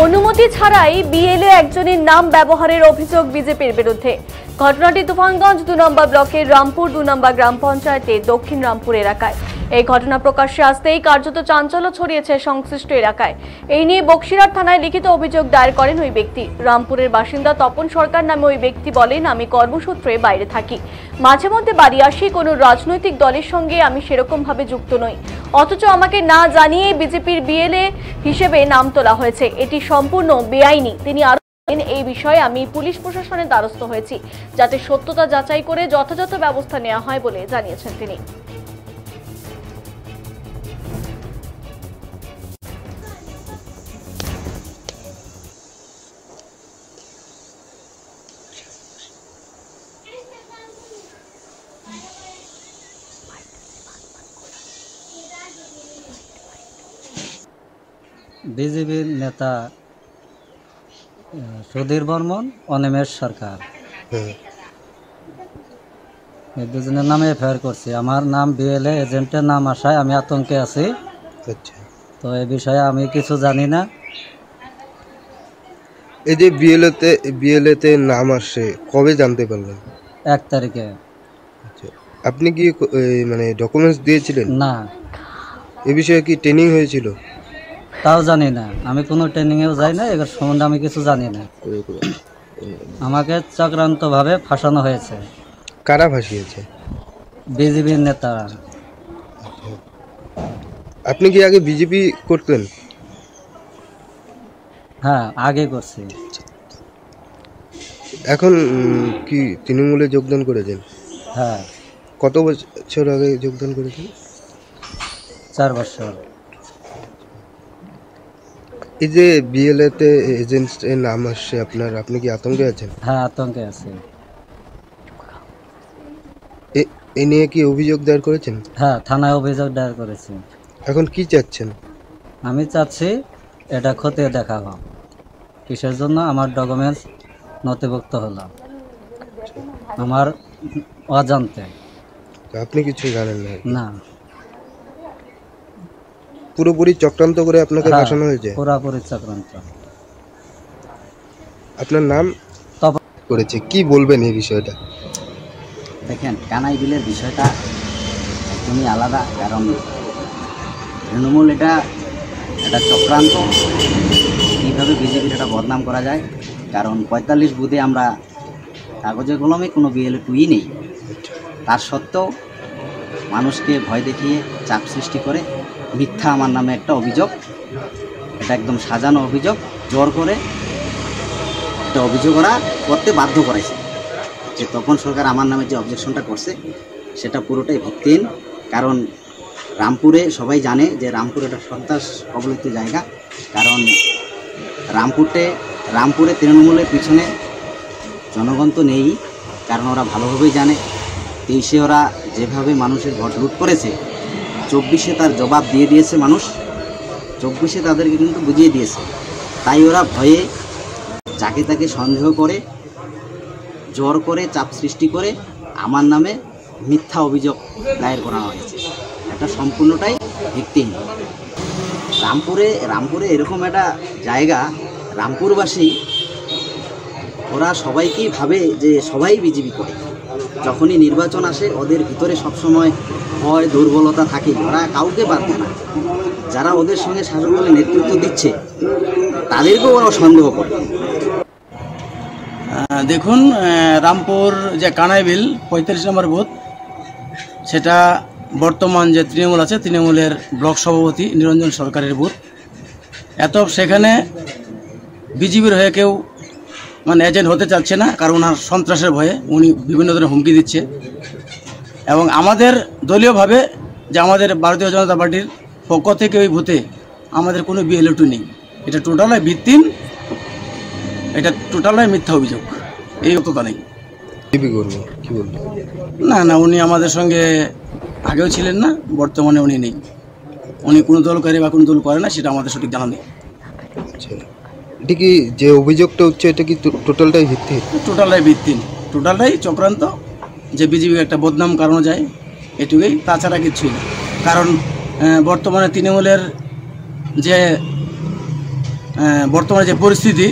অনুমতি ছাড়াই বিএলএ একজনের নাম ব্যবহারের অভিযোগ বিজেপির বিরুদ্ধে। ঘটনাটি তুফানগঞ্জ 2 নম্বর ব্লকের রামপুর 2 নম্বর গ্রাম পঞ্চায়েতে দক্ষিণ রামপুর এলাকায়। এই ঘটনা প্রকাশ্যে আসতেই কার্যত চাঞ্চল্য ছড়িয়েছে সংশ্লিষ্ট এলাকায়। এই নিয়ে বক্সিরহাট থানায় লিখিত অভিযোগ দায়ের করেন ওই ব্যক্তি। রামপুরের বাসিন্দা তপন সরকার নামে ওই ব্যক্তি বলেন, আমি কর্মসূত্রে বাইরে থাকি, মাঝে মধ্যে বাড়ি আসি, কোনো রাজনৈতিক দলের সঙ্গে আমি সেরকম ভাবে যুক্ত নই, অথচ আমাকে না জানিয়ে বিজেপির বিএলএ হিসেবে নাম তোলা হয়েছে, এটি সম্পূর্ণ বেআইনি। তিনি আরো এই বিষয়ে আমি পুলিশ প্রশাসনের দ্বারস্থ হয়েছি, যাতে সত্যতা যাচাই করে যথাযথ ব্যবস্থা নেওয়া হয় বলে জানিয়েছেন তিনি। বিজেপির নেতা সুধীর বর্মন, অনিমেষ সরকার, এই দুজনের নামে এফআইআর করছি। আমার নাম বিএলএ এজেন্টের নাম আসায় আমি আতঙ্কে আছি। তো এই বিষয়ে আমি কিছু জানি না। এই যে বিএলএতে নাম আসছে কবে জানতে পারলেন? 1 তারিখে। আপনি কি মানে ডকুমেন্টস দিয়েছিলেন? না। এ বিষয়ে কি ট্রেনিং হয়েছিল? তাও জানি না, আমি কোনো ট্রেনিংয়েও যাই না, এর সম্বন্ধে আমি কিছু জানি না। আমাকে চক্রান্তভাবে ফাঁসানো হয়েছে। কারা ফাঁসিয়েছে? বিজেপির নেতারা। আপনি কি আগে বিজেপি করতেন? হ্যাঁ, আগে করছি। এখন কি তৃণমূলে যোগদান করেছেন? হ্যাঁ। কত বছর আগে যোগদান করেছেন? 4 বছর। এই যে বিএলএতে এজেন্টের নাম আসছে আপনার, আপনি কি আতঙ্কে আছেন? হ্যাঁ, আতঙ্কে আছি। এ নিয়ে কি অভিযোগ দায়ের করেছেন? হ্যাঁ, থানায় অভিযোগ দায়ের করেছি। এখন কি চাচ্ছেন? আমি চাচ্ছি এটা খতিয়ে দেখা হোক, কিসের জন্য আমার ডকুমেন্টস নথিভুক্ত হলো আমার অজান্তে। আপনি কিছু জানেন না? না। পুরোপুরি চক্রান্ত করে আপনাকে ফাঁসানো হয়েছে? পুরোপুরি চক্রান্ত। আপনার নাম তপন করেছে, কি বলবেন এই বিষয়টা? দেখেন, কানাই বিলের বিষয়টা একদমই আলাদা। কারণ তৃণমূল এটা চক্রান্ত, কীভাবে বিজেপির এটা বদনাম করা যায়। কারণ 45 বুথে আমরা কাগজে কলমে কোনো বিএলএ টুই নেই, তার সত্ত্বেও মানুষকে ভয় দেখিয়ে চাপ সৃষ্টি করে মিথ্যা আমার নামে একটা অভিযোগ, এটা একদম সাজানো অভিযোগ, জোর করে একটা অভিযোগ ওরা করতে বাধ্য করেছে। যে তপন সরকার আমার নামে যে অবজেকশনটা করছে সেটা পুরোটাই ভিত্তিহীন। কারণ রামপুরে সবাই জানে যে রামপুর একটা সন্ত্রাস কবলিত জায়গা। কারণ রামপুরে তৃণমূলের পিছনে জনগণ তো নেই, কারণ ওরা ভালোভাবেই জানে 23-এ ওরা যেভাবে মানুষের ভোট লুট করেছে, 24-এ তার জবাব দিয়ে দিয়েছে মানুষ, 24-এ তাদেরকে কিন্তু বুঝিয়ে দিয়েছে। তাই ওরা ভয়ে যাকে তাকে সন্দেহ করে, জোর করে চাপ সৃষ্টি করে আমার নামে মিথ্যা অভিযোগ দায়ের করানো হয়েছে। এটা সম্পূর্ণটাই ভিত্তিহীন। রামপুরে এরকম একটা জায়গা, রামপুরবাসী ওরা সবাইকেই ভাবে যে সবাই বিজেপি করে। যখনই নির্বাচন আসে ওদের ভিতরে সবসময় ভয় দুর্বলতা থাকে, ওরা কাউকে বাঁধে না। যারা ওদের সঙ্গে শাসক দলে নেতৃত্ব দিচ্ছে তাদেরকেও ওরা সন্দেহ করে। দেখুন, রামপুর যে কানাইবিল 45 নম্বর বুথ, সেটা বর্তমান যে তৃণমূল আছে, তৃণমূলের ব্লক সভাপতি নিরঞ্জন সরকারের বুথ। সেখানে বিজেপির হয়ে কেউ মানে এজেন্ট হতে চাচ্ছে না, কারণ ওনার সন্ত্রাসের ভয়ে উনি বিভিন্ন ধরনের হুমকি দিচ্ছে। এবং আমাদের দলীয়ভাবে যে আমাদের ভারতীয় জনতা পার্টির পক্ষ থেকে ওই বুথে আমাদের কোনো বিএলএ নেই। এটা টোটালাই ভিত্তিহীন, এটা টোটালাই মিথ্যা অভিযোগ, এই সত্যতা নেই। না, উনি আমাদের সঙ্গে আগেও ছিলেন না, বর্তমানে উনি নেই। উনি কোনো দল করে বা কোনো দল করে না, সেটা আমাদের সঠিক জানা নেই। এটা কি যে অভিযোগটা হচ্ছে এটা কি টোটালটাই ভিত্তিহীন? টোটালটাই ভিত্তিহীন, টোটালটাই চক্রান্ত, যে বিজেপিকে একটা বদনাম কারণ যায়, এটুকুই, তাছাড়া কিছুই না। কারণ বর্তমানে তৃণমূলের যে বর্তমানে যে পরিস্থিতি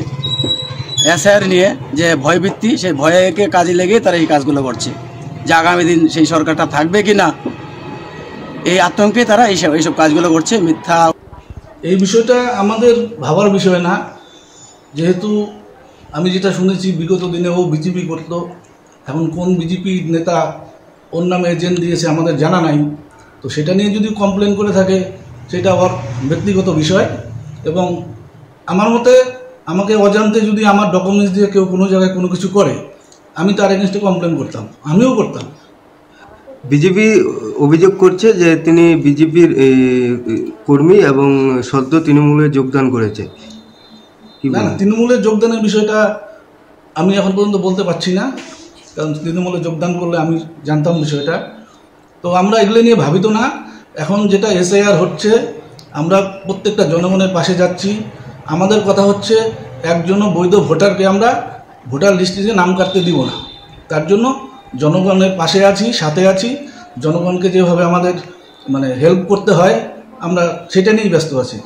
এসআইআর নিয়ে যে ভয়ভিত্তি, সেই ভয়কে কাজে লেগে তারা এই কাজগুলো করছে, যে আগামী দিন সেই সরকারটা থাকবে কি না, এই আতঙ্কে তারা এইসব কাজগুলো করছে। মিথ্যা এই বিষয়টা আমাদের ভাবার বিষয় না, যেহেতু আমি যেটা শুনেছি বিগত দিনে ও বিজেপি করত, এখন কোন বিজেপি নেতা ওর নামে এজেন্ট দিয়েছে আমাদের জানা নাই। তো সেটা নিয়ে যদি কমপ্লেন করে থাকে সেটা ওর ব্যক্তিগত বিষয়, এবং আমার মতে আমাকে অজান্তে যদি আমার ডকুমেন্টস দিয়ে কেউ কোনো জায়গায় কোনো কিছু করে, আমি তার এগেনস্টে কমপ্লেন করতাম, আমিও করতাম। বিজেপি অভিযোগ করছে যে তিনি বিজেপির কর্মী এবং সদ্য তৃণমূলে যোগদান করেছে। না, তৃণমূলের যোগদানের বিষয়টা আমি এখন পর্যন্ত বলতে পারছি না, কারণ তৃণমূলে যোগদান করলে আমি জানতাম বিষয়টা। তো আমরা এগুলো নিয়ে ভাবিত না। এখন যেটা এসআইআর হচ্ছে, আমরা প্রত্যেকটা জনগণের পাশে যাচ্ছি। আমাদের কথা হচ্ছে একজনও বৈধ ভোটারকে আমরা ভোটার লিস্টে নাম কাটতে দিব না। তার জন্য জনগণের পাশে আছি, সাথে আছি। জনগণকে যেভাবে আমাদের হেল্প করতে হয়, আমরা সেটা নিয়েই ব্যস্ত আছি।